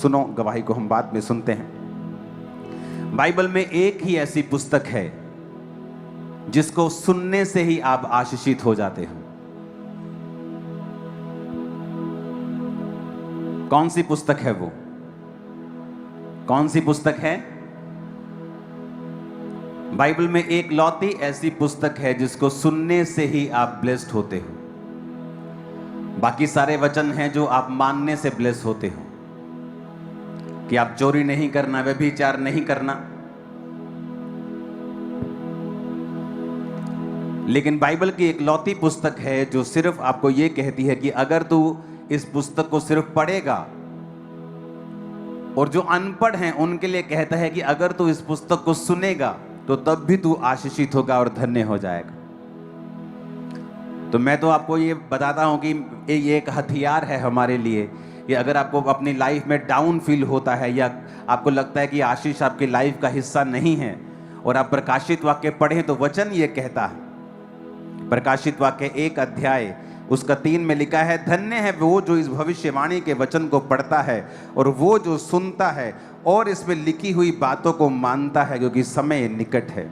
सुनो, गवाही को हम बाद में सुनते हैं। बाइबल में एक ही ऐसी पुस्तक है जिसको सुनने से ही आप आशीषित हो जाते हो। कौन सी पुस्तक है वो? कौन सी पुस्तक है? बाइबल में एक लौती ऐसी पुस्तक है जिसको सुनने से ही आप ब्लेस्ड होते हो। बाकी सारे वचन हैं जो आप मानने से ब्लेस होते हो, कि आप चोरी नहीं करना, व्यभिचार नहीं करना। लेकिन बाइबल की एक लौती पुस्तक है जो सिर्फ आपको यह कहती है कि अगर तू इस पुस्तक को सिर्फ पढ़ेगा, और जो अनपढ़ हैं उनके लिए कहता है कि अगर तू इस पुस्तक को सुनेगा तो तब भी तू आशीषित होगा और धन्य हो जाएगा। तो मैं तो आपको ये बताता हूं कि ये एक हथियार है हमारे लिए कि अगर आपको अपनी लाइफ में डाउन फील होता है या आपको लगता है कि आशीष आपकी लाइफ का हिस्सा नहीं है, और आप प्रकाशित वाक्य पढ़ें तो वचन ये कहता है, प्रकाशित वाक्य 1 अध्याय उसका 3 में लिखा है, धन्य है वो जो इस भविष्यवाणी के वचन को पढ़ता है और वो जो सुनता है और इसमें लिखी हुई बातों को मानता है, क्योंकि समय निकट है।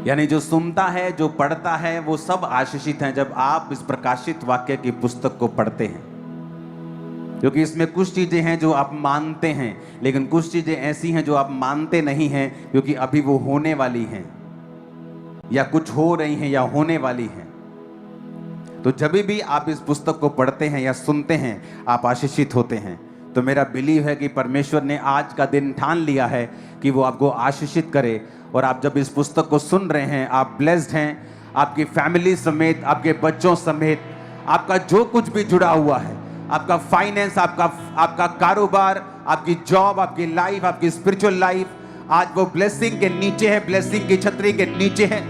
यानी जो सुनता है, जो पढ़ता है, वो सब आशीषित हैं जब आप इस प्रकाशित वाक्य की पुस्तक को पढ़ते हैं। क्योंकि इसमें कुछ चीजें हैं जो आप मानते हैं, लेकिन कुछ चीजें ऐसी हैं जो आप मानते नहीं हैं, क्योंकि अभी वो होने वाली हैं या कुछ हो रही हैं या होने वाली हैं। तो जब भी आप इस पुस्तक को पढ़ते हैं या सुनते हैं, आप आशीषित होते हैं। तो मेरा बिलीव है कि परमेश्वर ने आज का दिन ठान लिया है कि वो आपको आशीषित करे, और आप जब इस पुस्तक को सुन रहे हैं, आप ब्लेस्ड हैं, आपकी फैमिली समेत, आपके बच्चों समेत, आपका जो कुछ भी जुड़ा हुआ है, आपका फाइनेंस, आपका कारोबार, आपकी जॉब, आपकी लाइफ, आपकी स्पिरिचुअल लाइफ, आज वो ब्लेसिंग के नीचे है, ब्लेसिंग की छतरी के नीचे है।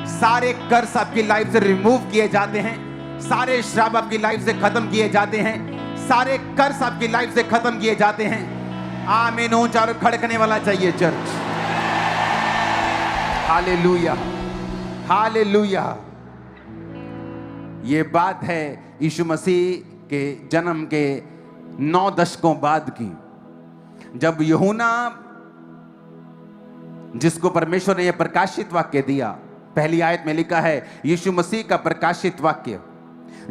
सारे कर्ज आपकी लाइफ से रिमूव किए जाते हैं, सारे श्राप आपकी लाइफ से खत्म किए जाते हैं, सारे कर्ज आपकी लाइफ से खत्म किए जाते हैं। आमीन। ऊंचा और खड़कने वाला चाहिए चर्च। Hallelujah, hallelujah. ये बात है यीशु मसीह के जन्म के 9 दशकों बाद की, जब यूहन्ना, जिसको परमेश्वर ने यह प्रकाशित वाक्य दिया, पहली आयत में लिखा है यीशु मसीह का प्रकाशित वाक्य,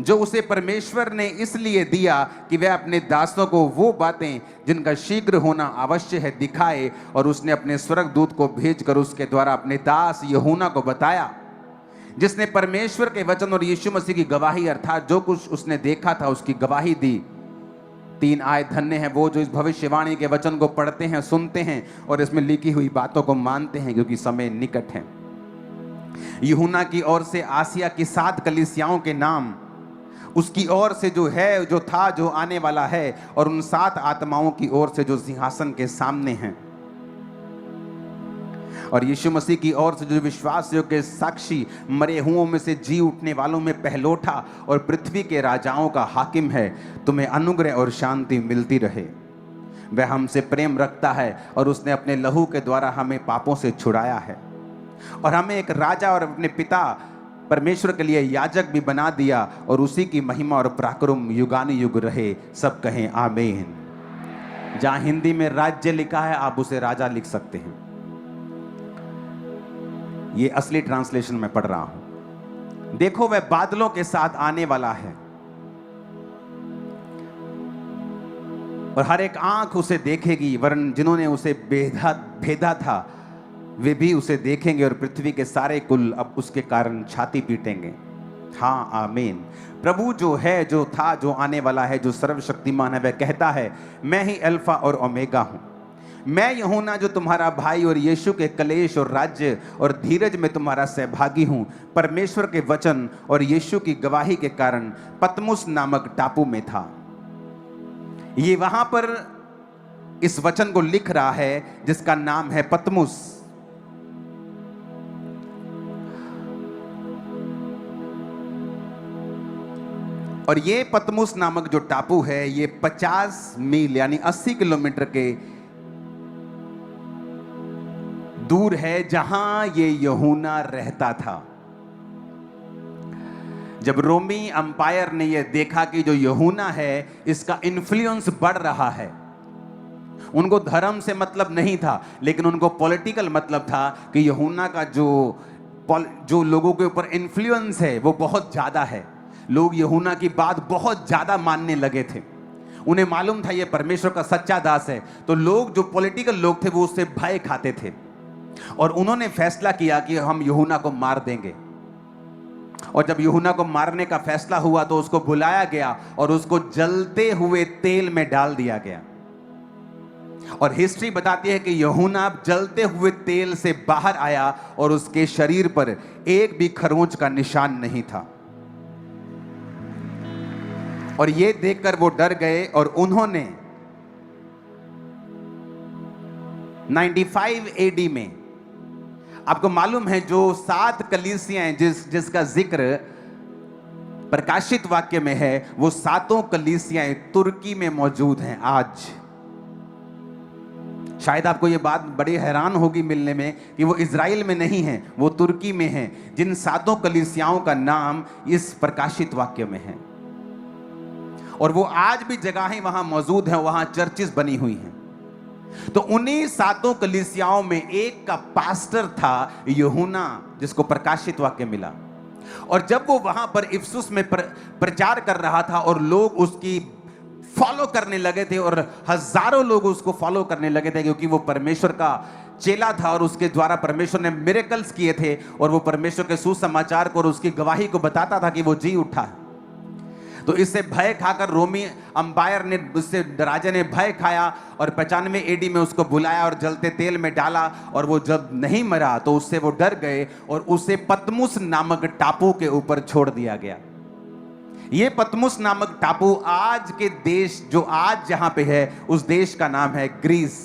जो उसे परमेश्वर ने इसलिए दिया कि वह अपने दासों को वो बातें जिनका शीघ्र होना आवश्यक है दिखाए, और उसने अपने स्वर्गदूत को भेजकर उसके द्वारा अपने दास यूहन्ना को बताया, जिसने परमेश्वर के वचन और यीशु मसीह की गवाही, अर्थात जो कुछ उसने देखा था उसकी गवाही दी। 3 आयत, धन्य है वो जो इस भविष्यवाणी के वचन को पढ़ते हैं, सुनते हैं और इसमें लिखी हुई बातों को मानते हैं, क्योंकि समय निकट है। यूहन्ना की ओर से आसिया की 7 कलीसियाओं के नाम, उसकी ओर से जो है, जो था, जो आने वाला है, और उन 7 आत्माओं की ओर से जो सिंहासन के सामने हैं, और यीशु मसीह की ओर से जो विश्वासियों के साक्षी, मरे हुओं में से जी उठने वालों में पहलोठा और पृथ्वी के राजाओं का हाकिम है, तुम्हें अनुग्रह और शांति मिलती रहे। वह हमसे प्रेम रखता है और उसने अपने लहू के द्वारा हमें पापों से छुड़ाया है, और हमें एक राजा और अपने पिता परमेश्वर के लिए याजक भी बना दिया, और उसी की महिमा और पराक्रम युगानुयुग रहे। सब कहें आमीन। जहां हिंदी में राज्य लिखा है, आप उसे राजा लिख सकते हैं। ये असली ट्रांसलेशन में पढ़ रहा हूं। देखो, वह बादलों के साथ आने वाला है, और हर एक आंख उसे देखेगी, वरन जिन्होंने उसे भेदा था वे भी उसे देखेंगे, और पृथ्वी के सारे कुल अब उसके कारण छाती पीटेंगे। हाँ, आमीन। प्रभु जो है, जो था, जो आने वाला है, जो सर्वशक्तिमान है, वह कहता है, मैं ही अल्फा और ओमेगा हूं। मैं यूहन्ना जो तुम्हारा भाई और यीशु के कलेश और राज्य और धीरज में तुम्हारा सहभागी हूं, परमेश्वर के वचन और यीशु की गवाही के कारण पतमुस नामक टापू में था। ये वहां पर इस वचन को लिख रहा है जिसका नाम है पतमुस। और ये पतमुस नामक जो टापू है, ये 50 मील यानी 80 किलोमीटर के दूर है, जहां ये यूहन्ना रहता था। जब रोमी अंपायर ने यह देखा कि जो यूहन्ना है इसका इन्फ्लुएंस बढ़ रहा है, उनको धर्म से मतलब नहीं था, लेकिन उनको पॉलिटिकल मतलब था कि यूहन्ना का जो लोगों के ऊपर इन्फ्लुएंस है वो बहुत ज्यादा है। लोग यूहन्ना की बात बहुत ज्यादा मानने लगे थे। उन्हें मालूम था ये परमेश्वर का सच्चा दास है। तो लोग, जो पॉलिटिकल लोग थे, वो उससे भय खाते थे और उन्होंने फैसला किया कि हम यूहन्ना को मार देंगे। और जब यूहन्ना को मारने का फैसला हुआ तो उसको बुलाया गया और उसको जलते हुए तेल में डाल दिया गया। और हिस्ट्री बताती है कि यूहन्ना जलते हुए तेल से बाहर आया और उसके शरीर पर एक भी खरोंच का निशान नहीं था। और ये देखकर वो डर गए और उन्होंने 95 एडी में, आपको मालूम है जो 7 कलीसियां जिसका जिक्र प्रकाशित वाक्य में है, वो 7 कलीसियां तुर्की में मौजूद हैं आज। शायद आपको ये बात बड़ी हैरान होगी मिलने में कि वो इज़राइल में नहीं है, वो तुर्की में है। जिन 7 कलीसियाओं का नाम इस प्रकाशित वाक्य में है और वो आज भी जगहें वहां मौजूद हैं, वहां चर्चेस बनी हुई हैं। तो उन्हीं 7 कलीसियाओं में एक का पास्टर था यूहन्ना, जिसको प्रकाशित वाक्य मिला। और जब वो वहां पर इफिसुस में प्रचार कर रहा था और लोग उसकी फॉलो करने लगे थे और हजारों लोग उसको फॉलो करने लगे थे, क्योंकि वो परमेश्वर का चेला था और उसके द्वारा परमेश्वर ने मिरेकल्स किए थे और वो परमेश्वर के सुसमाचार को और उसकी गवाही को बताता था कि वो जी उठा है। तो इससे भय खाकर रोमी अंपायर ने, उससे राजा ने भय खाया और 95 एडी में उसको बुलाया और जलते तेल में डाला। और वो जब नहीं मरा तो उससे वो डर गए और उसे पतमुस नामक टापू के ऊपर छोड़ दिया गया। ये पतमुस नामक टापू आज के देश, जो आज जहां पे है, उस देश का नाम है ग्रीस।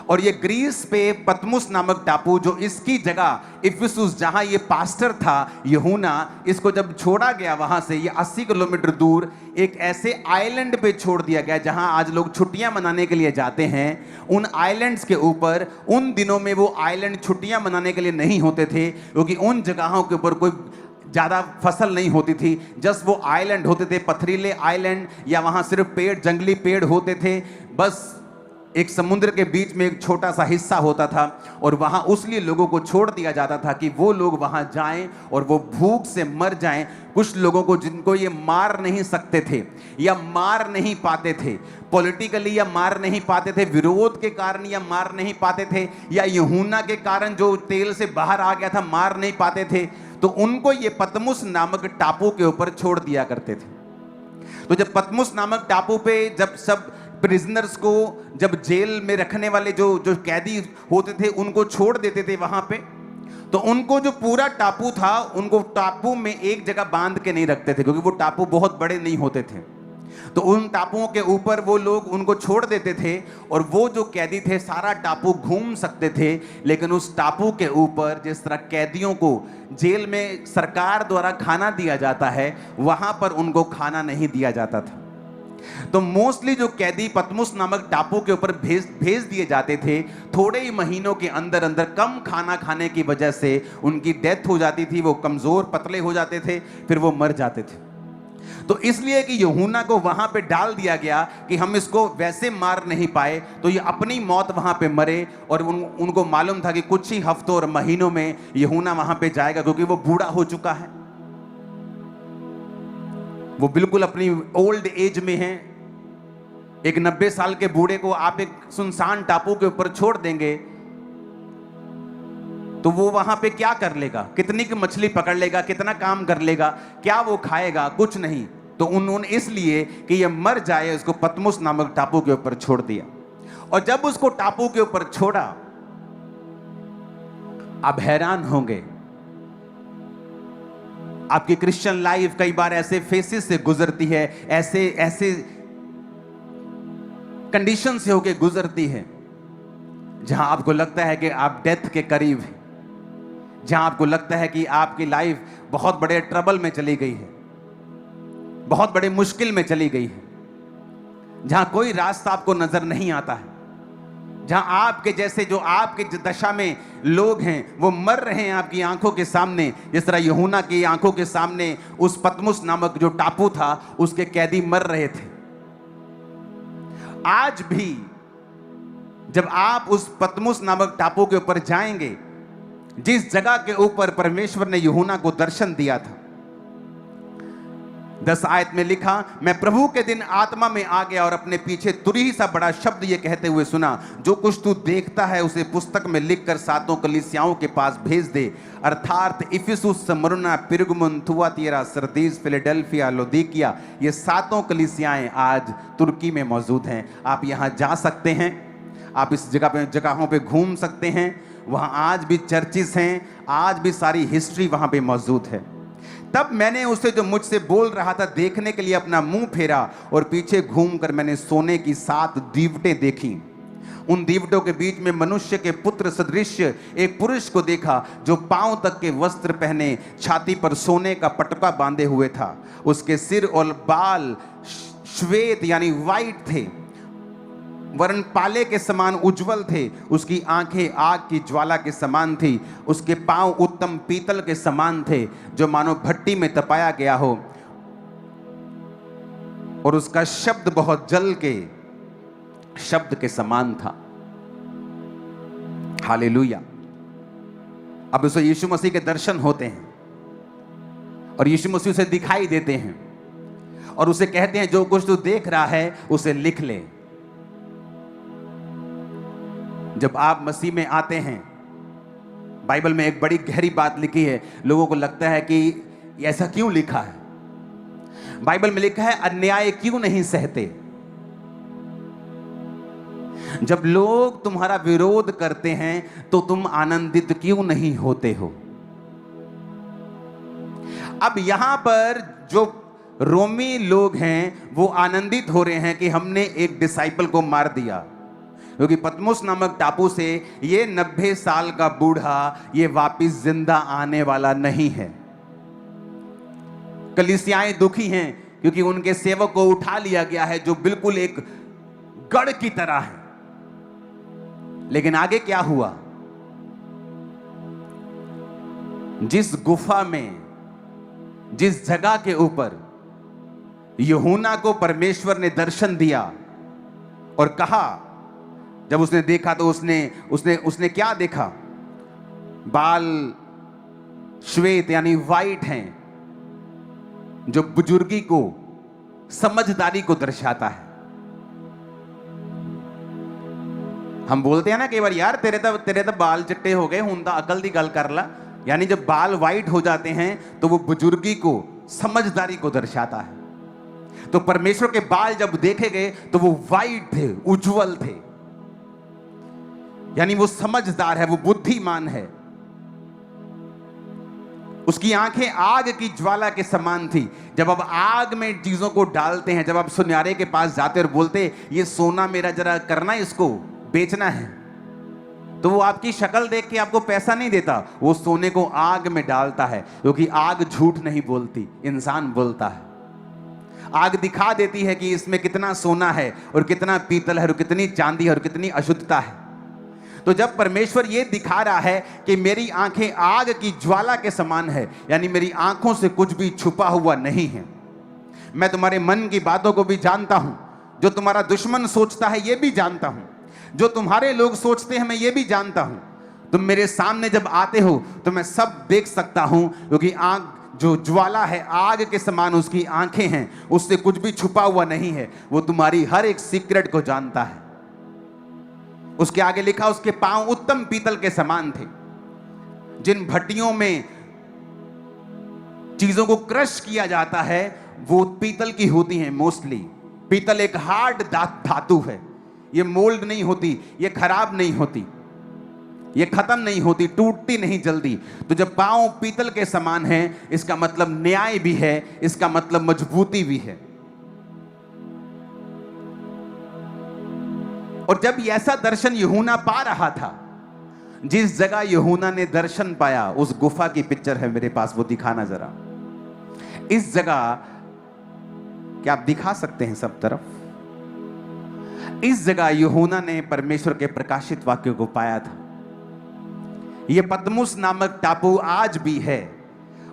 और ये ग्रीस पे पतमुस नामक टापू, जो इसकी जगह इफिसुस, जहां ये पास्टर था यूहन्ना, इसको जब छोड़ा गया वहां से, ये 80 किलोमीटर दूर एक ऐसे आइलैंड पे छोड़ दिया गया जहां आज लोग छुट्टियां मनाने के लिए जाते हैं। उन आइलैंड्स के ऊपर, उन दिनों में वो आइलैंड छुट्टियां मनाने के लिए नहीं होते थे, क्योंकि उन जगहों के ऊपर कोई ज्यादा फसल नहीं होती थी। जस्ट वो आइलैंड होते थे, पथरीले आइलैंड, या वहां सिर्फ पेड़, जंगली पेड़ होते थे। बस एक समुद्र के बीच में एक छोटा सा हिस्सा होता था और वहां उसलिए लोगों को छोड़ दिया जाता था कि वो लोग वहां जाएं और वो भूख से मर जाएं। कुछ लोगों को जिनको ये मार नहीं सकते थे या मार नहीं पाते थे, पॉलिटिकली या मार नहीं पाते थे, विरोध के कारण या मार नहीं पाते थे, या यूहन्ना के कारण जो तेल से बाहर आ गया था मार नहीं पाते थे, तो उनको ये पतमुस नामक टापू के ऊपर छोड़ दिया करते थे। तो जब पतमुस नामक टापू पे जब सब प्रिजनर्स को, जब जेल में रखने वाले जो कैदी होते थे, उनको छोड़ देते थे वहां पे, तो उनको जो पूरा टापू था, उनको टापू में एक जगह बांध के नहीं रखते थे, क्योंकि वो टापू बहुत बड़े नहीं होते थे। तो उन टापुओं के ऊपर वो लोग उनको छोड़ देते थे और वो जो कैदी थे सारा टापू घूम सकते थे। लेकिन उस टापू के ऊपर, जिस तरह कैदियों को जेल में सरकार द्वारा खाना दिया जाता है, वहां पर उनको खाना नहीं दिया जाता था। तो मोस्टली जो कैदी पतमुस नामक टापू के ऊपर भेज दिए जाते थे, थोड़े ही महीनों के अंदर अंदर कम खाना खाने की वजह से उनकी डेथ हो जाती थी। वो कमजोर पतले हो जाते थे, फिर वो मर जाते थे। तो इसलिए कि यूहन्ना को वहां पे डाल दिया गया कि हम इसको वैसे मार नहीं पाए, तो ये अपनी मौत वहां पे मरे। और उनको मालूम था कि कुछ ही हफ्तों और महीनों में यूहन्ना वहां पे जाएगा, क्योंकि वो बूढ़ा हो चुका है, वो बिल्कुल अपनी ओल्ड एज में है। एक 90 साल के बूढ़े को आप एक सुनसान टापू के ऊपर छोड़ देंगे तो वो वहां पे क्या कर लेगा? कितनी की मछली पकड़ लेगा? कितना काम कर लेगा? क्या वो खाएगा? कुछ नहीं। तो उन्होंने इसलिए कि ये मर जाए उसको पतमुस नामक टापू के ऊपर छोड़ दिया। और जब उसको टापू के ऊपर छोड़ा, आप हैरान होंगे, आपकी क्रिश्चियन लाइफ कई बार ऐसे फेसेस से गुजरती है, ऐसे कंडीशन से होके गुजरती है जहां आपको लगता है कि आप डेथ के करीब हैं, जहां आपको लगता है कि आपकी लाइफ बहुत बड़े ट्रबल में चली गई है, बहुत बड़े मुश्किल में चली गई है, जहां कोई रास्ता आपको नजर नहीं आता है। जहां आपके जैसे जो आपके दशा में लोग हैं वो मर रहे हैं आपकी आंखों के सामने, जिस तरह यूहन्ना की आंखों के सामने उस पतमुस नामक जो टापू था उसके कैदी मर रहे थे। आज भी जब आप उस पतमुस नामक टापू के ऊपर जाएंगे, जिस जगह के ऊपर परमेश्वर ने यूहन्ना को दर्शन दिया था, 10 आयत में लिखा, मैं प्रभु के दिन आत्मा में आ गया और अपने पीछे तुरही सा बड़ा शब्द ये कहते हुए सुना, जो कुछ तू देखता है उसे पुस्तक में लिखकर 7 कलीसियाओं के पास भेज दे, अर्थात Ephesus, Smyrna, Pergamum, Thyatira, Sardis, Philadelphia, Laodicea. ये 7 कलीसियाएं आज तुर्की में मौजूद हैं। आप यहां जा सकते हैं, आप इस जगहों पे घूम सकते हैं। वहां आज भी चर्चिस हैं, आज भी सारी हिस्ट्री वहां पे मौजूद है। तब मैंने उसे जो मुझसे बोल रहा था देखने के लिए अपना मुंह फेरा और पीछे घूमकर मैंने सोने की 7 दीवटें देखी। उन दीवटों के बीच में मनुष्य के पुत्र सदृश एक पुरुष को देखा, जो पांव तक के वस्त्र पहने, छाती पर सोने का पटका बांधे हुए था। उसके सिर और बाल श्वेत यानी वाइट थे, वरन पाले के समान उज्जवल थे। उसकी आंखें आग की ज्वाला के समान थी। उसके पांव उत्तम पीतल के समान थे, जो मानो भट्टी में तपाया गया हो, और उसका शब्द बहुत जल के शब्द के समान था। हालेलुया। अब उसे यीशु मसीह के दर्शन होते हैं और यीशु मसीह उसे दिखाई देते हैं और उसे कहते हैं, जो कुछ तू देख रहा है उसे लिख ले। जब आप मसीह में आते हैं, बाइबल में एक बड़ी गहरी बात लिखी है। लोगों को लगता है कि ऐसा क्यों लिखा है? बाइबल में लिखा है, अन्याय क्यों नहीं सहते? जब लोग तुम्हारा विरोध करते हैं तो तुम आनंदित क्यों नहीं होते हो? अब यहां पर जो रोमी लोग हैं वो आनंदित हो रहे हैं कि हमने एक डिसाइपल को मार दिया, क्योंकि पतमुस नामक टापू से ये 90 साल का बूढ़ा ये वापिस जिंदा आने वाला नहीं है। कलीसियाएं दुखी हैं क्योंकि उनके सेवक को उठा लिया गया है, जो बिल्कुल एक गढ़ की तरह है। लेकिन आगे क्या हुआ? जिस गुफा में, जिस जगह के ऊपर यूहन्ना को परमेश्वर ने दर्शन दिया और कहा, जब उसने देखा तो उसने क्या देखा? बाल श्वेत यानी वाइट हैं, जो बुजुर्गी को, समझदारी को दर्शाता है। हम बोलते हैं ना कई बार, यार तेरे तो बाल चिट्टे हो गए, हुंदा अकल दी गल कर ला। यानी जब बाल वाइट हो जाते हैं तो वो बुजुर्गी को, समझदारी को दर्शाता है। तो परमेश्वर के बाल जब देखे गए तो वो वाइट थे, उज्जवल थे, यानी वो समझदार है, वो बुद्धिमान है। उसकी आंखें आग की ज्वाला के समान थी। जब आप आग में चीजों को डालते हैं, जब आप सुनियारे के पास जाते और बोलते, ये सोना मेरा जरा करना, इसको बेचना है, तो वो आपकी शक्ल देख के आपको पैसा नहीं देता, वो सोने को आग में डालता है, क्योंकि आग झूठ नहीं बोलती, इंसान बोलता है। आग दिखा देती है कि इसमें कितना सोना है और कितना पीतल है और कितनी चांदी है और कितनी अशुद्धता है। तो जब परमेश्वर ये दिखा रहा है कि मेरी आंखें आग की ज्वाला के समान है, यानी मेरी आंखों से कुछ भी छुपा हुआ नहीं है। मैं तुम्हारे मन की बातों को भी जानता हूं, जो तुम्हारा दुश्मन सोचता है ये भी जानता हूं, जो तुम्हारे लोग सोचते हैं मैं ये भी जानता हूं। तुम मेरे सामने जब आते हो तो मैं सब देख सकता हूं, क्योंकि आग जो ज्वाला है आग के समान उसकी आंखें हैं, उससे कुछ भी छुपा हुआ नहीं है। वो तुम्हारी हर एक सीक्रेट को जानता है। उसके आगे लिखा, उसके पांव उत्तम पीतल के समान थे। जिन भट्टियों में चीजों को क्रश किया जाता है वो पीतल की होती हैं मोस्टली। पीतल एक हार्ड धातु है, ये मोल्ड नहीं होती, ये खराब नहीं होती, ये खत्म नहीं होती, टूटती नहीं जल्दी। तो जब पांव पीतल के समान है, इसका मतलब न्याय भी है, इसका मतलब मजबूती भी है। और जब ऐसा दर्शन यूहन्ना पा रहा था, जिस जगह यूहन्ना ने दर्शन पाया, उस गुफा की पिक्चर है मेरे पास, वो दिखाना जरा। इस जगह क्या आप दिखा सकते हैं सब तरफ? इस जगह यूहन्ना ने परमेश्वर के प्रकाशित वाक्यों को पाया था। यह पतमुस नामक टापू आज भी है,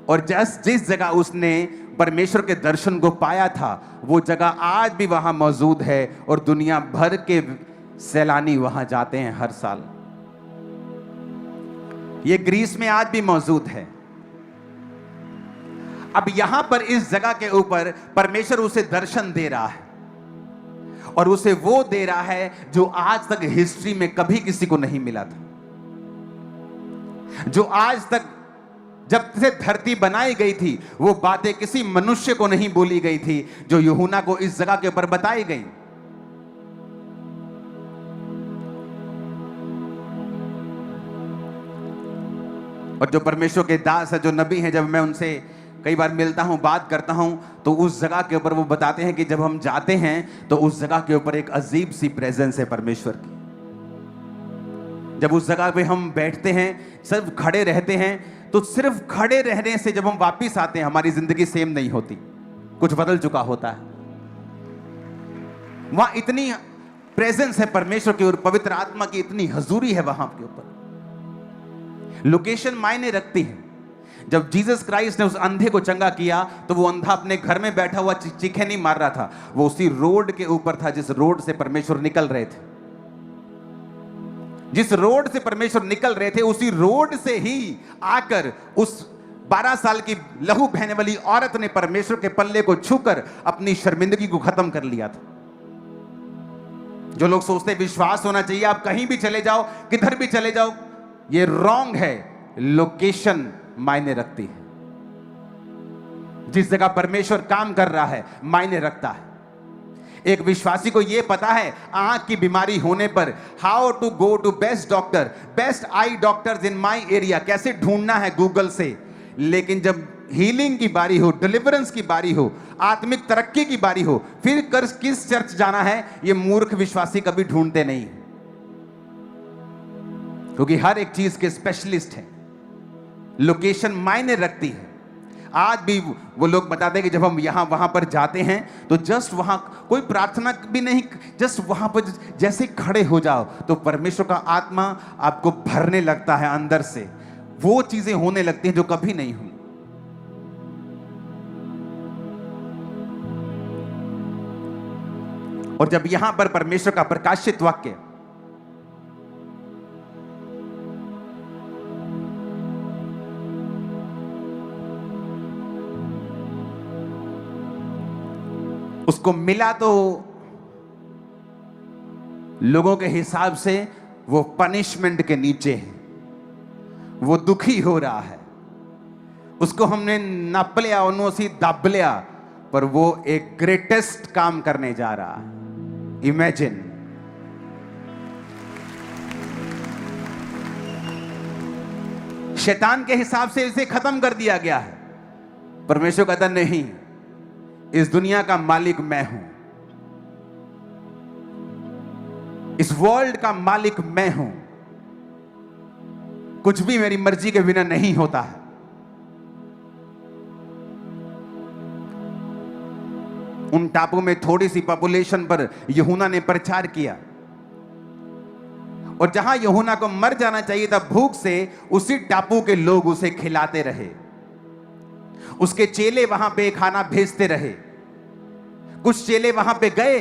और जिस जगह उसने परमेश्वर के दर्शन को पाया था, वो जगह आज भी वहां मौजूद है, और दुनिया भर के सैलानी वहां जाते हैं हर साल। ये ग्रीस में आज भी मौजूद है। अब यहां पर इस जगह के ऊपर परमेश्वर उसे दर्शन दे रहा है, और उसे वो दे रहा है जो आज तक हिस्ट्री में कभी किसी को नहीं मिला था, जो आज तक जब से धरती बनाई गई थी वो बातें किसी मनुष्य को नहीं बोली गई थी, जो यूहन्ना को इस जगह के ऊपर बताई गई। और जो परमेश्वर के दास है, जो नबी हैं, जब मैं उनसे कई बार मिलता हूं, बात करता हूं, तो उस जगह के ऊपर वो बताते हैं कि जब हम जाते हैं तो उस जगह के ऊपर एक अजीब सी प्रेजेंस है परमेश्वर की। जब उस जगह पे हम बैठते हैं, सिर्फ खड़े रहते हैं, तो सिर्फ खड़े रहने से जब हम वापिस आते हैं हमारी जिंदगी सेम नहीं होती, कुछ बदल चुका होता है। वहां इतनी प्रेजेंस है परमेश्वर की और पवित्र आत्मा की इतनी हजूरी है वहां के ऊपर। लोकेशन मायने रखती है। जब जीसस क्राइस्ट ने उस अंधे को चंगा किया तो वो अंधा अपने घर में बैठा हुआ चीखे नहीं मार रहा था, वो उसी रोड के ऊपर था जिस रोड से परमेश्वर निकल रहे थे। जिस रोड से परमेश्वर निकल रहे थे उसी रोड से ही आकर उस 12 साल की लहू बहने वाली औरत ने परमेश्वर के पल्ले को छूकर अपनी शर्मिंदगी को खत्म कर लिया था। जो लोग सोचते विश्वास होना चाहिए, आप कहीं भी चले जाओ, किधर भी चले जाओ, ये रॉन्ग है। लोकेशन मायने रखती है। जिस जगह परमेश्वर काम कर रहा है मायने रखता है। एक विश्वासी को यह पता है आंख की बीमारी होने पर how to go to best doctor, best eye doctors in my area, कैसे ढूंढना है गूगल से। लेकिन जब हीलिंग की बारी हो, डिलीवरेंस की बारी हो, आत्मिक तरक्की की बारी हो, फिर किस चर्च जाना है, ये मूर्ख विश्वासी कभी ढूंढते नहीं, क्योंकि हर एक चीज के स्पेशलिस्ट हैं। लोकेशन मायने रखती है। आज भी वो लोग बताते हैं कि जब हम यहां वहां पर जाते हैं तो जस्ट वहां कोई प्रार्थना भी नहीं, जस्ट वहां पर जैसे खड़े हो जाओ तो परमेश्वर का आत्मा आपको भरने लगता है अंदर से। वो चीजें होने लगती हैं जो कभी नहीं हुई। और जब यहां पर परमेश्वर का प्रकाशित वाक्य उसको मिला तो लोगों के हिसाब से वो पनिशमेंट के नीचे है, वो दुखी हो रहा है, उसको हमने नप लिया, उन्होंने दब लिया, पर वो एक ग्रेटेस्ट काम करने जा रहा है। इमेजिन, शैतान के हिसाब से इसे खत्म कर दिया गया है। परमेश्वर कहता नहीं, इस दुनिया का मालिक मैं हूं, इस वर्ल्ड का मालिक मैं हूं, कुछ भी मेरी मर्जी के बिना नहीं होता है। उन टापू में थोड़ी सी पॉपुलेशन पर यूहन्ना ने प्रचार किया, और जहां यूहन्ना को मर जाना चाहिए था भूख से, उसी टापू के लोग उसे खिलाते रहे। उसके चेले वहां पे खाना भेजते रहे। कुछ चेले वहां पे गए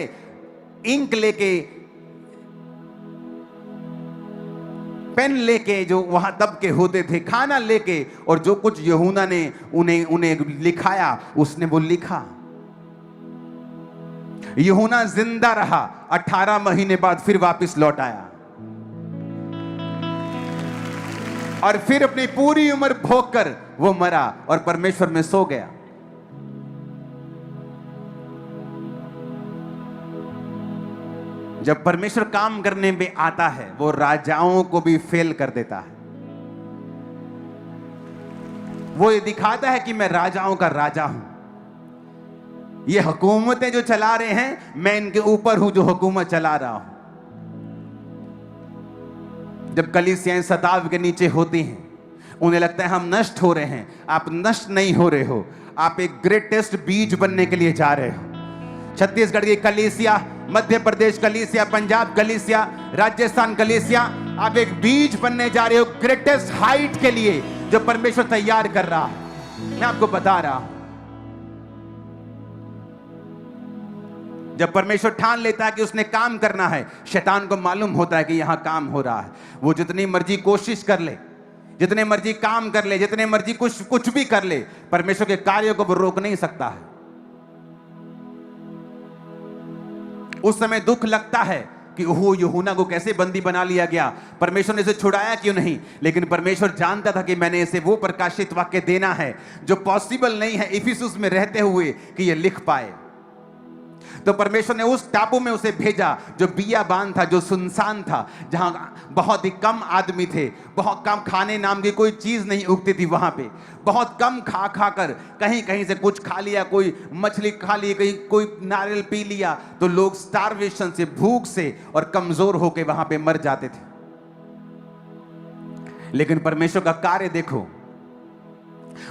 इंक लेके, पेन लेके, जो वहां तब के होते थे, खाना लेके, और जो कुछ यूहन्ना ने उन्हें लिखाया उसने वो लिखा। यूहन्ना जिंदा रहा, 18 महीने बाद फिर वापस लौट आया, और फिर अपनी पूरी उम्र भोग कर वो मरा और परमेश्वर में सो गया। जब परमेश्वर काम करने में आता है वो राजाओं को भी फेल कर देता है। वो ये दिखाता है कि मैं राजाओं का राजा हूं। ये हुकूमतें जो चला रहे हैं, मैं इनके ऊपर हूं जो हुकूमत चला रहा हूं। जब कलीसियाएं सताव के नीचे होती हैं, उन्हें लगता है हम नष्ट हो रहे हैं। आप नष्ट नहीं हो रहे हो, आप एक ग्रेटेस्ट बीज बनने के लिए जा रहे हो। छत्तीसगढ़ की कलीसिया मध्य प्रदेश कलीसिया, पंजाब कलीसिया, राजस्थान कलीसिया, आप एक बीज बनने जा रहे हो ग्रेटेस्ट हाइट के लिए जो परमेश्वर तैयार कर रहा है। मैं आपको बता रहा हूं, जब परमेश्वर ठान लेता है कि उसने काम करना है, शैतान को मालूम होता है कि यहां काम हो रहा है। वो जितनी मर्जी कोशिश कर ले, जितने मर्जी काम कर ले, जितने मर्जी कुछ भी कर ले, परमेश्वर के कार्यों को वो रोक नहीं सकता है। उस समय दुख लगता है कि ओह, यूहन्ना को कैसे बंदी बना लिया गया, परमेश्वर ने इसे छुड़ाया क्यों नहीं। लेकिन परमेश्वर जानता था कि मैंने इसे वो प्रकाशित वाक्य देना है जो पॉसिबल नहीं है इफिसुस में रहते हुए कि ये लिख पाए। तो परमेश्वर ने उस टापू में उसे भेजा जो बियाबान था, जो सुनसान था, जहां बहुत ही कम आदमी थे, बहुत कम, खाने नाम की कोई चीज नहीं उगती थी वहां पे, बहुत कम खा कर कहीं कहीं से कुछ खा लिया, कोई मछली खा ली, कहीं कोई नारियल पी लिया, तो लोग स्टारवेशन से, भूख से और कमजोर होकर वहां पे मर जाते थे। लेकिन परमेश्वर का कार्य देखो,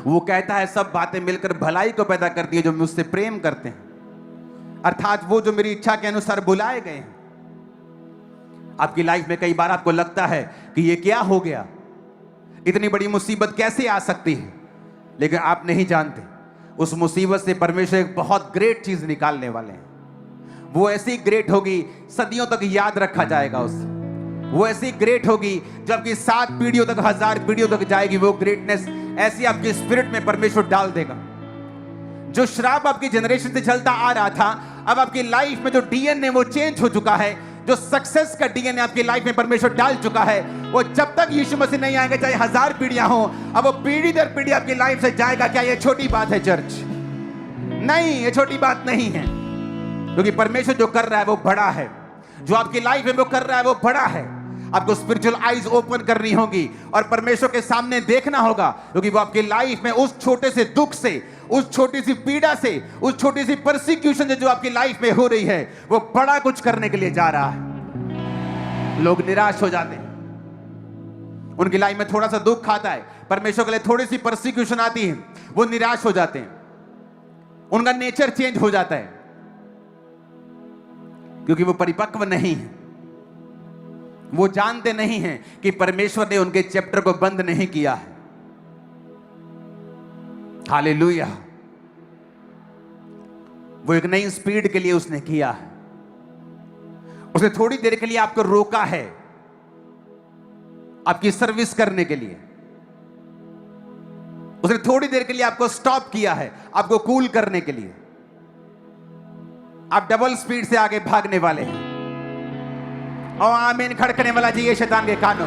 वो कहता है सब बातें मिलकर भलाई को पैदा करती है जो मुझसे प्रेम करते हैं, अर्थात वो जो मेरी इच्छा के अनुसार बुलाए गए हैं। आपकी लाइफ में कई बार आपको लगता है कि ये क्या हो गया, इतनी बड़ी मुसीबत कैसे आ सकती है, लेकिन आप नहीं जानते उस मुसीबत से परमेश्वर एक बहुत ग्रेट चीज निकालने वाले हैं। वो ऐसी ग्रेट होगी सदियों तक याद रखा जाएगा उससे। वो ऐसी ग्रेट होगी जबकि 7 पीढ़ियों तक, 1000 पीढ़ियों तक जाएगी। वो ग्रेटनेस ऐसी आपके स्पिरिट में परमेश्वर डाल देगा। जो श्राप आपकी जनरेशन से चलता आ रहा था, अब आपकी लाइफ में जो डीएनए वो चेंज हो चुका है, जो सक्सेस का डीएनए आपकी लाइफ में परमेश्वर डाल चुका है, वो जब तक यीशु मसीह नहीं आएगा, चाहे 1000 पीढ़ियां हो, अब वो पीढ़ी दर पीढ़ी आपकी लाइफ से जाएगा। क्या ये छोटी बात है चर्च? नहीं, ये छोटी बात नहीं है, क्योंकि परमेश्वर जो कर रहा है वो बड़ा है। जो आपकी लाइफ में वो कर रहा है वो बड़ा है। आपको स्पिरिचुअल आईज ओपन करनी होगी और परमेश्वर के सामने देखना होगा, क्योंकि वो आपकी लाइफ में उस छोटे से दुख से, उस छोटी सी पीड़ा से, उस छोटी सी परसिक्यूशन से जो आपकी लाइफ में हो रही है, वो बड़ा कुछ करने के लिए जा रहा है। लोग निराश हो जाते हैं, उनकी लाइफ में थोड़ा सा दुख आता है, परमेश्वर के लिए थोड़ी सी परसिक्यूशन आती है, वो निराश हो जाते हैं, उनका नेचर चेंज हो जाता है, क्योंकि वो परिपक्व नहीं है। वो जानते नहीं हैं कि परमेश्वर ने उनके चैप्टर को बंद नहीं किया है। हालेलुया। वो एक नई स्पीड के लिए उसने किया है। उसने थोड़ी देर के लिए आपको रोका है, आपकी सर्विस करने के लिए। उसने थोड़ी देर के लिए आपको स्टॉप किया है, आपको कूल करने के लिए। आप डबल स्पीड से आगे भागने वाले हैं। और आमीन खड़कने वाला चाहिए शैतान के कानों।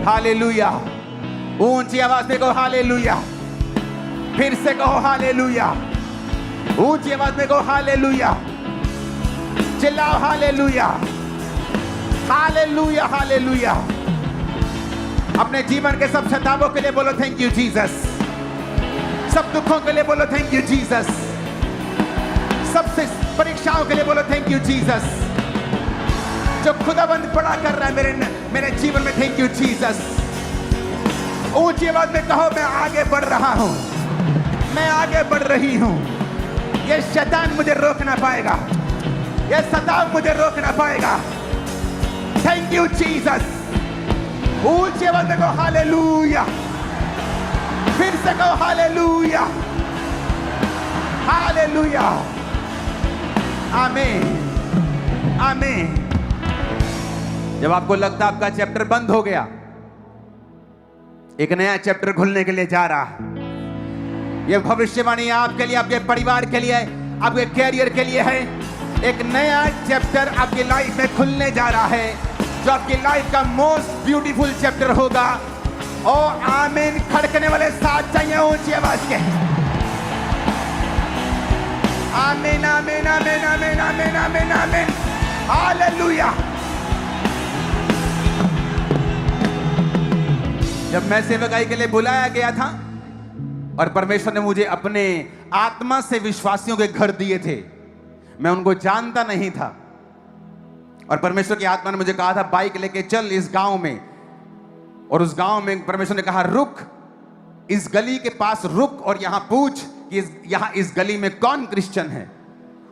हालेलुया। ऊंची आवाज में कहो हालेलुया। फिर से कहो हालेलुया। ऊंची आवाज में कहो हालेलुया। चिल्लाओ हालेलुया, हालेलुया, हालेलुया। अपने जीवन के सब शताबों के लिए बोलो थैंक यू जीसस। सब दुखों के लिए बोलो थैंक यू जीसस। सबसे परीक्षाओं के लिए बोलो थैंक यू जीसस। जो खुदाबंद बड़ा कर रहा है मेरे जीवन में, थैंक यू जीसस। ऊंची आवाज में कहो मैं आगे बढ़ रहा हूं, मैं आगे बढ़ रही हूं। ये शैतान मुझे रोक ना पाएगा, ये सताव मुझे रोक ना पाएगा। Thank you Jesus. ऊंची आवाज में कहो हालेलुया। फिर से कहो हालेलुया, हालेलुया। आमीन, आमीन। जब आपको लगता आपका चैप्टर बंद हो गया, एक नया चैप्टर खुलने के लिए जा रहा है। यह भविष्यवाणी आपके लिए, आपके परिवार के लिए, आपके कैरियर के लिए है। एक नया चैप्टर आपकी लाइफ में खुलने जा रहा है, जो आपकी लाइफ का मोस्ट ब्यूटीफुल चैप्टर होगा। ओ आमीन खड़कने वाले साथ चाहिए ऊंची आवाज के। आमीन, आमीन, आमीन, आमीन, आमीन, आमीन, आमीन। हालेलुया। जब मैं सेवकाई के लिए बुलाया गया था और परमेश्वर ने मुझे अपने आत्मा से विश्वासियों के घर दिए थे, मैं उनको जानता नहीं था। और परमेश्वर की आत्मा ने मुझे कहा था बाइक लेके चल इस गांव में, और उस गांव में परमेश्वर ने कहा रुक, इस गली के पास रुक और यहां पूछ कि यहाँ इस गली में कौन क्रिश्चियन है।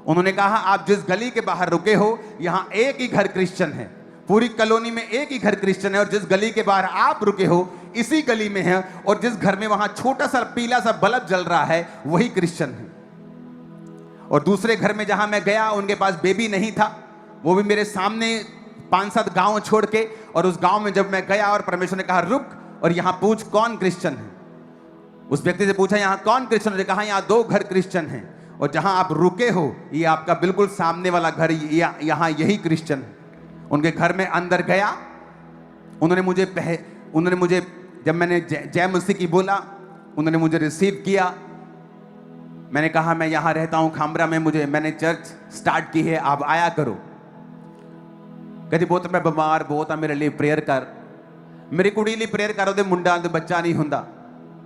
उन्होंने कहा आप जिस गली के बाहर रुके हो यहाँ एक ही घर क्रिश्चियन है, पूरी कॉलोनी में एक ही घर क्रिश्चियन है, और जिस गली के बाहर आप रुके हो इसी गली में है, और जिस घर में वहां छोटा सा पीला सा बल्ब जल रहा है वही क्रिश्चियन है। और दूसरे घर में जहां मैं गया उनके पास बेबी नहीं था, वो भी मेरे सामने 5-7 गांव छोड़ के। और उस गांव में जब मैं गया और परमेश्वर ने कहा रुक और यहां पूछ कौन क्रिश्चियन है। उस व्यक्ति से पूछा यहां कौन क्रिश्चियन है, कहा यहां 2 घर क्रिश्चियन हैं, और जहां आप रुके हो ये आपका बिल्कुल सामने वाला घर, यहां यही क्रिश्चियन है। उनके घर में अंदर गया, उन्होंने मुझे जब मैंने जय मसीह की बोला उन्होंने मुझे रिसीव किया। मैंने कहा मैं यहां रहता हूं खामरा में, मैंने चर्च स्टार्ट की है, आप आया करो। कहती बहुत मैं बीमार बहुत मेरे लिए प्रेयर कर, मेरी कुड़ी लिए प्रेयर करो तो मुंडा तो बच्चा नहीं हुंदा।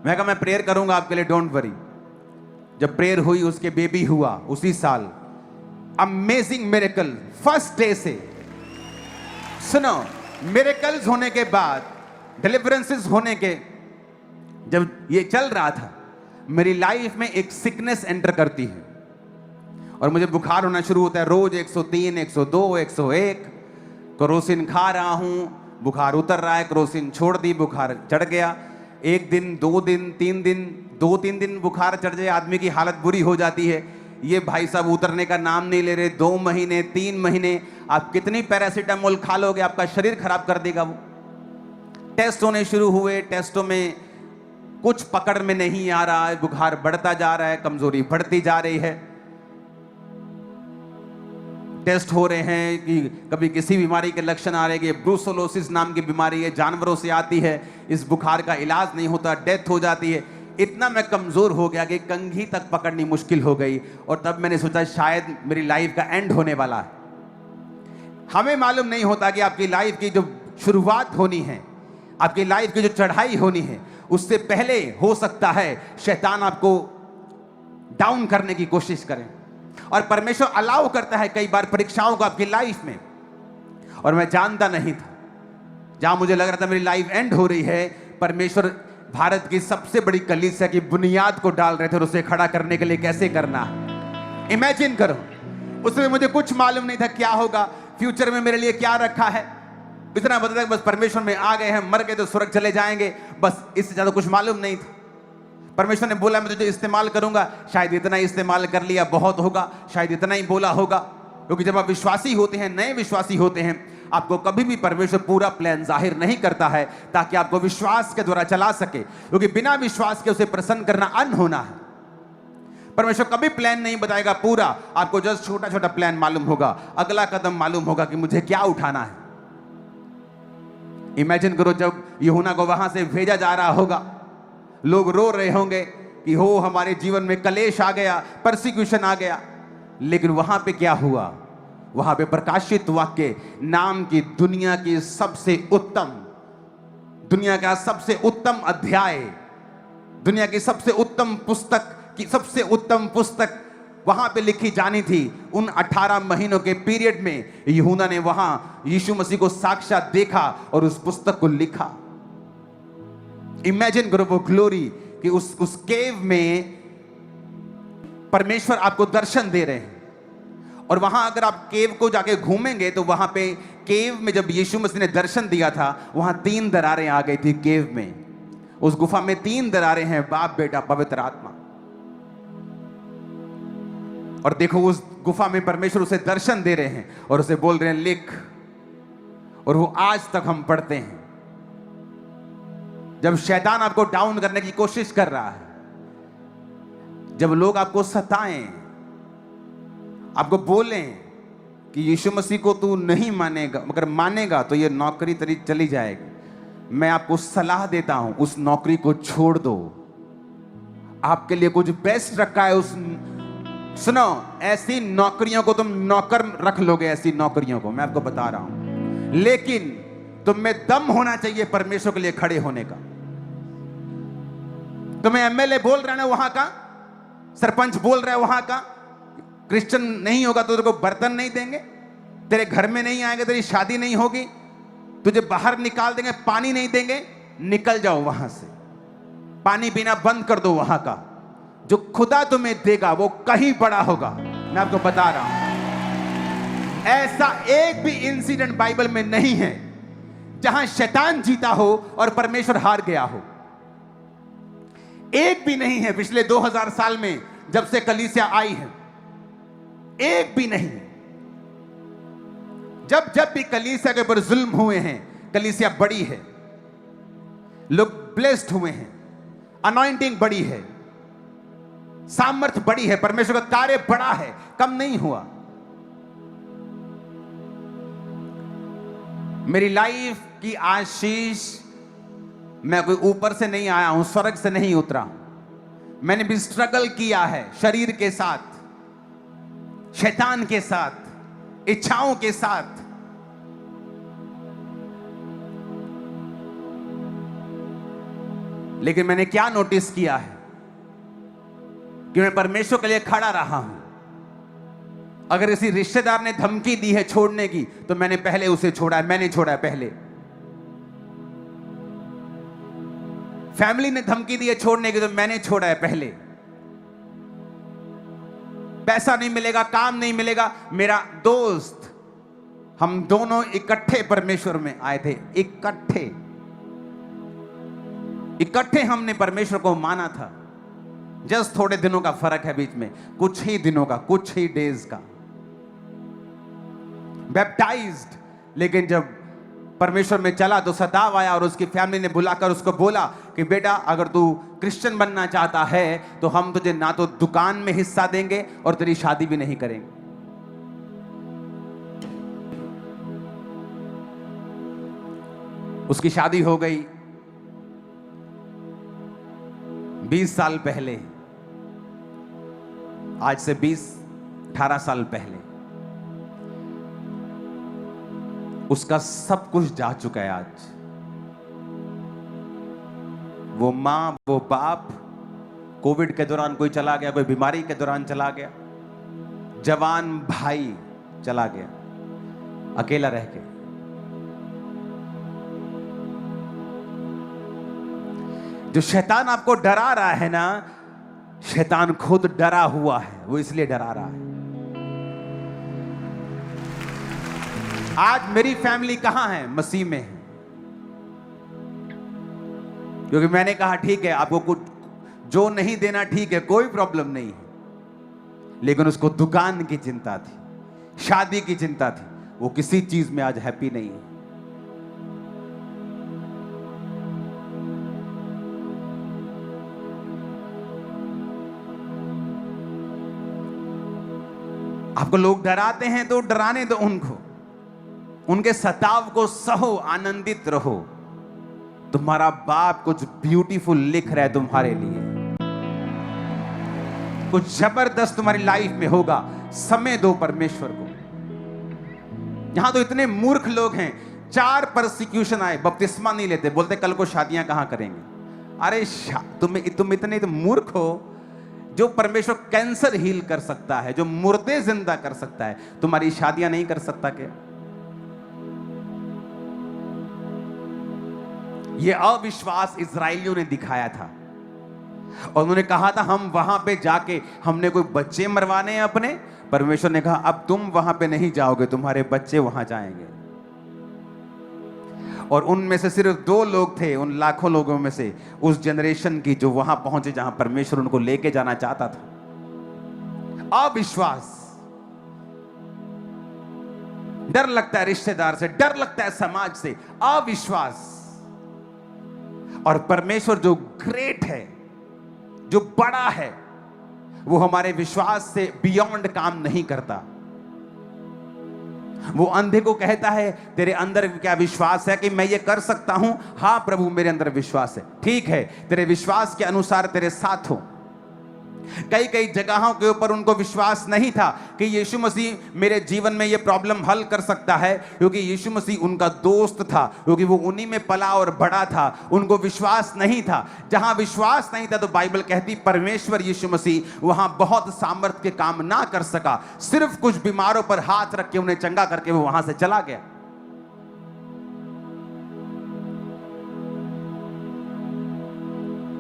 मैं कहा मैं प्रेयर करूंगा आपके लिए, डोंट वरी। जब प्रेयर हुई उसके बेबी हुआ उसी साल। अमेजिंग मिरेकल फर्स्ट डे से। सुनो, मिरेकल्स होने के बाद, डिलीवरेंसेस होने के, जब ये चल रहा था मेरी लाइफ में एक सिकनेस एंटर करती है और मुझे बुखार होना शुरू होता है। रोज 103, 102, 101 क्रोसिन खा रहा हूं, बुखार उतर रहा है, क्रोसिन छोड़ दी, बुखार चढ़ गया। 1 दिन 2 दिन 3 दिन 2-3 दिन बुखार चढ़ जाए आदमी की हालत बुरी हो जाती है। ये भाई साहब उतरने का नाम नहीं ले रहे। 2 महीने 3 महीने आप कितनी पैरासीटामोल खा लोगे, आपका शरीर खराब कर देगा वो। टेस्ट होने शुरू हुए, टेस्टों में कुछ पकड़ में नहीं आ रहा है, बुखार बढ़ता जा रहा है, कमजोरी बढ़ती जा रही है। टेस्ट हो रहे हैं कि कभी किसी बीमारी के लक्षण आ रहे हैं, ब्रूसेलोसिस नाम की बीमारी है, जानवरों से आती है, इस बुखार का इलाज नहीं होता, डेथ हो जाती है। इतना मैं कमजोर हो गया कि कंघी तक पकड़नी मुश्किल हो गई। और तब मैंने सोचा शायद मेरी लाइफ का एंड होने वाला है। हमें मालूम नहीं होता कि आपकी लाइफ की जो शुरुआत होनी है, आपकी लाइफ की जो चढ़ाई होनी है, उससे पहले हो सकता है शैतान आपको डाउन करने की कोशिश करे। और परमेश्वर अलाउ करता है कई बार परीक्षाओं को आपकी लाइफ में। और मैं जानता नहीं था, जहां मुझे लग रहा था मेरी लाइफ एंड हो रही है, परमेश्वर भारत की सबसे बड़ी कलीसिया की बुनियाद को डाल रहे थे और उसे खड़ा करने के लिए कैसे करना है। इमेजिन करो, उसमें मुझे कुछ मालूम नहीं था क्या होगा, फ्यूचर में मेरे लिए क्या रखा है। इतना पता था बस परमेश्वर में आ गए हैं, मर गए तो स्वर्ग चले जाएंगे, बस इससे ज्यादा कुछ मालूम नहीं था। परमेश्वर ने बोला मैं तुझे इस्तेमाल करूंगा, शायद इतना ही इस्तेमाल कर लिया बहुत होगा, शायद इतना ही बोला होगा। क्योंकि जब आप विश्वासी होते हैं, नए विश्वासी होते हैं, आपको कभी भी परमेश्वर पूरा प्लान जाहिर नहीं करता है ताकि आपको विश्वास के द्वारा चला सके, क्योंकि बिना विश्वास के उसे प्रसन्न करना अनहोना है। परमेश्वर कभी प्लान नहीं बताएगा पूरा, आपको जस्ट छोटा छोटा प्लान मालूम होगा, अगला कदम मालूम होगा कि मुझे क्या उठाना है। इमेजिन करो जब यूहन्ना को वहां से भेजा जा रहा होगा, लोग रो रहे होंगे कि हो हमारे जीवन में कलेश आ गया, परसिक्यूशन आ गया। लेकिन वहां पे क्या हुआ, वहां पे प्रकाशित वाक्य नाम की दुनिया की सबसे उत्तम, दुनिया का सबसे उत्तम अध्याय, दुनिया की सबसे उत्तम पुस्तक की सबसे उत्तम पुस्तक वहां पे लिखी जानी थी। उन 18 महीनों के पीरियड में यूहन्ना ने वहां यीशु मसीह को साक्षात देखा और उस पुस्तक को लिखा। इमेजिन करो वो ग्लोरी कि उस केव में परमेश्वर आपको दर्शन दे रहे हैं। और वहां अगर आप केव को जाके घूमेंगे तो वहां पे केव में जब यीशु मसीह ने दर्शन दिया था, वहां 3 दरारें आ गई थी केव में। उस गुफा में 3 दरारें हैं, बाप बेटा पवित्र आत्मा। और देखो उस गुफा में परमेश्वर उसे दर्शन दे रहे हैं और उसे बोल रहे हैं लिख। और वो आज तक हम पढ़ते हैं। जब शैतान आपको डाउन करने की कोशिश कर रहा है, जब लोग आपको सताएं, आपको बोलें कि यीशु मसीह को तू नहीं मानेगा, मगर मानेगा तो ये नौकरी तेरी चली जाएगी, मैं आपको सलाह देता हूं उस नौकरी को छोड़ दो। आपके लिए कुछ बेस्ट रखा है। सुनो, ऐसी नौकरियों को तुम नौकर रख लोगे, ऐसी नौकरियों को मैं आपको बता रहा हूं। लेकिन तुम में दम होना चाहिए परमेश्वर के लिए खड़े होने का। तुम्हें एमएलए बोल रहा है ना वहां का, सरपंच बोल रहा है वहां का, क्रिश्चियन नहीं होगा तो तेरे को बर्तन नहीं देंगे, तेरे घर में नहीं आएंगे, तेरी शादी नहीं होगी, तुझे बाहर निकाल देंगे, पानी नहीं देंगे, निकल जाओ वहां से, पानी पीना बंद कर दो वहां का। जो खुदा तुम्हें देगा वो कहीं बड़ा होगा। मैं आपको बता रहा हूं, ऐसा एक भी इंसिडेंट बाइबल में नहीं है जहां शैतान जीता हो और परमेश्वर हार गया हो। एक भी नहीं है पिछले 2000 साल में जब से कलीसिया आई है, एक भी नहीं। जब जब भी कलीसिया के ऊपर जुल्म हुए हैं, कलीसिया बड़ी है, लोग ब्लेस्ड हुए हैं, अनॉइंटिंग बड़ी है, सामर्थ्य बड़ी है, परमेश्वर का कार्य बड़ा है, कम नहीं हुआ। मेरी लाइफ की आशीष, मैं कोई ऊपर से नहीं आया हूं, स्वर्ग से नहीं उतरा। मैंने भी स्ट्रगल किया है शरीर के साथ, शैतान के साथ, इच्छाओं के साथ। लेकिन मैंने क्या नोटिस किया है कि मैं परमेश्वर के लिए खड़ा रहा हूं। अगर किसी रिश्तेदार ने धमकी दी है छोड़ने की, तो मैंने पहले उसे छोड़ा है, मैंने छोड़ा है पहले। फैमिली ने धमकी दी है छोड़ने की, तो मैंने छोड़ा है पहले। पैसा नहीं मिलेगा, काम नहीं मिलेगा, मेरा दोस्त, हम दोनों इकट्ठे परमेश्वर में आए थे, इकट्ठे हमने परमेश्वर को माना था। जस्ट थोड़े दिनों का फर्क है बीच में, कुछ ही दिनों का, कुछ ही डेज का। बैप्टाइज्ड, लेकिन जब परमेश्वर में चला तो सताव आया और उसकी फैमिली ने बुलाकर उसको बोला कि बेटा, अगर तू क्रिश्चियन बनना चाहता है तो हम तुझे ना तो दुकान में हिस्सा देंगे और तेरी शादी भी नहीं करेंगे। उसकी शादी हो गई 20 साल पहले, आज से 18 साल पहले। उसका सब कुछ जा चुका है आज। वो मां, वो बाप, कोविड के दौरान कोई चला गया, कोई बीमारी के दौरान चला गया, जवान भाई चला गया, अकेला रह के। जो शैतान आपको डरा रहा है ना, शैतान खुद डरा हुआ है, वो इसलिए डरा रहा है। आज मेरी फैमिली कहां है? मसीह में है। क्योंकि मैंने कहा ठीक है, आपको कुछ जो नहीं देना ठीक है, कोई प्रॉब्लम नहीं है। लेकिन उसको दुकान की चिंता थी, शादी की चिंता थी, वो किसी चीज में आज हैप्पी नहीं है। आपको लोग डराते हैं तो डराने दो उनको, उनके सताव को सहो, आनंदित रहो। तुम्हारा बाप कुछ ब्यूटीफुल लिख रहा है तुम्हारे लिए, कुछ जबरदस्त तुम्हारी लाइफ में होगा। समय दो परमेश्वर को। यहां तो इतने मूर्ख लोग हैं, 4 परसिक्यूशन आए, बपतिस्मा नहीं लेते, बोलते कल को शादियां कहां करेंगे। अरे तुम इतने तो मूर्ख हो। जो परमेश्वर कैंसर हील कर सकता है, जो मुर्दे जिंदा कर सकता है, तुम्हारी शादियां नहीं कर सकता क्या? यह अविश्वास इजराइलियों ने दिखाया था और उन्होंने कहा था हम वहां पे जाके हमने कोई बच्चे मरवाने हैं अपने। परमेश्वर ने कहा अब तुम वहां पे नहीं जाओगे, तुम्हारे बच्चे वहां जाएंगे। और उनमें से सिर्फ 2 लोग थे, उन लाखों लोगों में से, उस जनरेशन की, जो वहां पहुंचे जहां परमेश्वर उनको लेके जाना चाहता था। अविश्वास। डर लगता है रिश्तेदार से, डर लगता है समाज से, अविश्वास। और परमेश्वर जो ग्रेट है, जो बड़ा है, वो हमारे विश्वास से बियॉन्ड काम नहीं करता। वो अंधे को कहता है तेरे अंदर क्या विश्वास है कि मैं ये कर सकता हूं? हाँ प्रभु, मेरे अंदर विश्वास है। ठीक है, तेरे विश्वास के अनुसार तेरे साथ हो। कई कई जगहों के ऊपर उनको विश्वास नहीं था कि यीशु मसीह मेरे जीवन में ये प्रॉब्लम हल कर सकता है, क्योंकि यीशु मसीह उनका दोस्त था, क्योंकि वो उन्हीं में पला और बड़ा था। उनको विश्वास नहीं था। जहां विश्वास नहीं था तो बाइबल कहती परमेश्वर यीशु मसीह वहां बहुत सामर्थ्य के काम ना कर सका। सिर्फ कुछ बीमारों पर हाथ रख के उन्हें चंगा करके वो वहां से चला गया।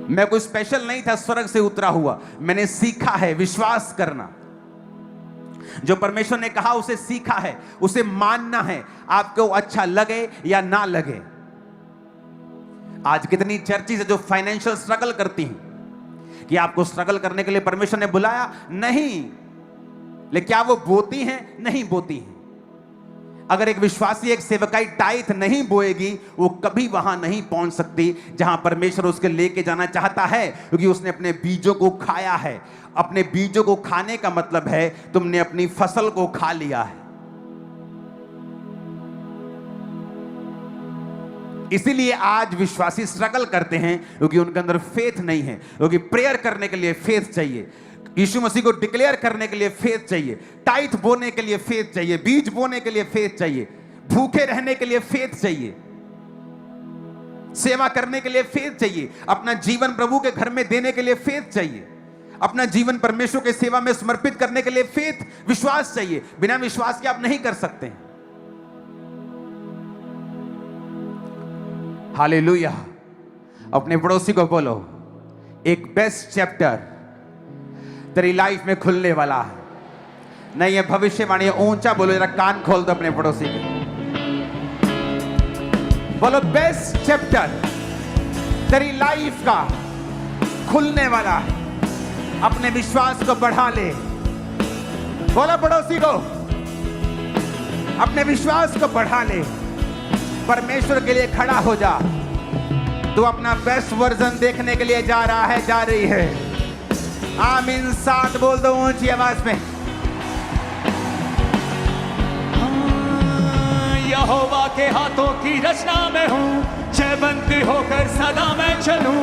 मैं कोई स्पेशल नहीं था स्वर्ग से उतरा हुआ, मैंने सीखा है विश्वास करना। जो परमेश्वर ने कहा उसे सीखा है, उसे मानना है, आपको अच्छा लगे या ना लगे। आज कितनी चर्चिज है जो फाइनेंशियल स्ट्रगल करती हैं कि आपको स्ट्रगल करने के लिए परमेश्वर ने बुलाया, नहीं, लेकिन क्या वो बोती हैं? नहीं बोती हैं। अगर एक विश्वासी, एक सेवकाई टाइथ नहीं बोएगी, वो कभी वहां नहीं पहुंच सकती जहां परमेश्वर उसके लेके जाना चाहता है, क्योंकि उसने अपने बीजों को खाया है। अपने बीजों को खाने का मतलब है तुमने अपनी फसल को खा लिया है। इसीलिए आज विश्वासी स्ट्रगल करते हैं, क्योंकि उनके अंदर फेथ नहीं है। क्योंकि प्रेयर करने के लिए फेथ चाहिए, यीशु मसीह को डिक्लेयर करने के लिए फेथ चाहिए, टाइथ बोने के लिए फेथ चाहिए, बीज बोने के लिए फेथ चाहिए, भूखे रहने के लिए फेथ चाहिए, सेवा करने के लिए फेथ चाहिए, अपना जीवन प्रभु के घर में देने के लिए फेथ चाहिए, अपना जीवन परमेश्वर के सेवा में समर्पित करने के लिए फेथ, विश्वास चाहिए। बिना विश्वास के आप नहीं कर सकते हैं। हालेलुया। अपने पड़ोसी को बोलो, एक बेस्ट चैप्टर तेरी लाइफ में खुलने वाला है। नहीं, ये भविष्यवाणी है, ऊंचा बोलो, जरा कान खोल दो अपने पड़ोसी के, बोलो बेस्ट चैप्टर तेरी लाइफ का खुलने वाला है। अपने विश्वास को बढ़ा ले, बोलो पड़ोसी को, अपने विश्वास को बढ़ा ले, परमेश्वर के लिए खड़ा हो जा। तू अपना बेस्ट वर्जन देखने के लिए जा रहा है, जा रही है। आमीन साथ बोल दो ऊंची आवाज में। यहोवा के हाथों की रचना में हूँ, जयवंती होकर सदा मैं चलूं।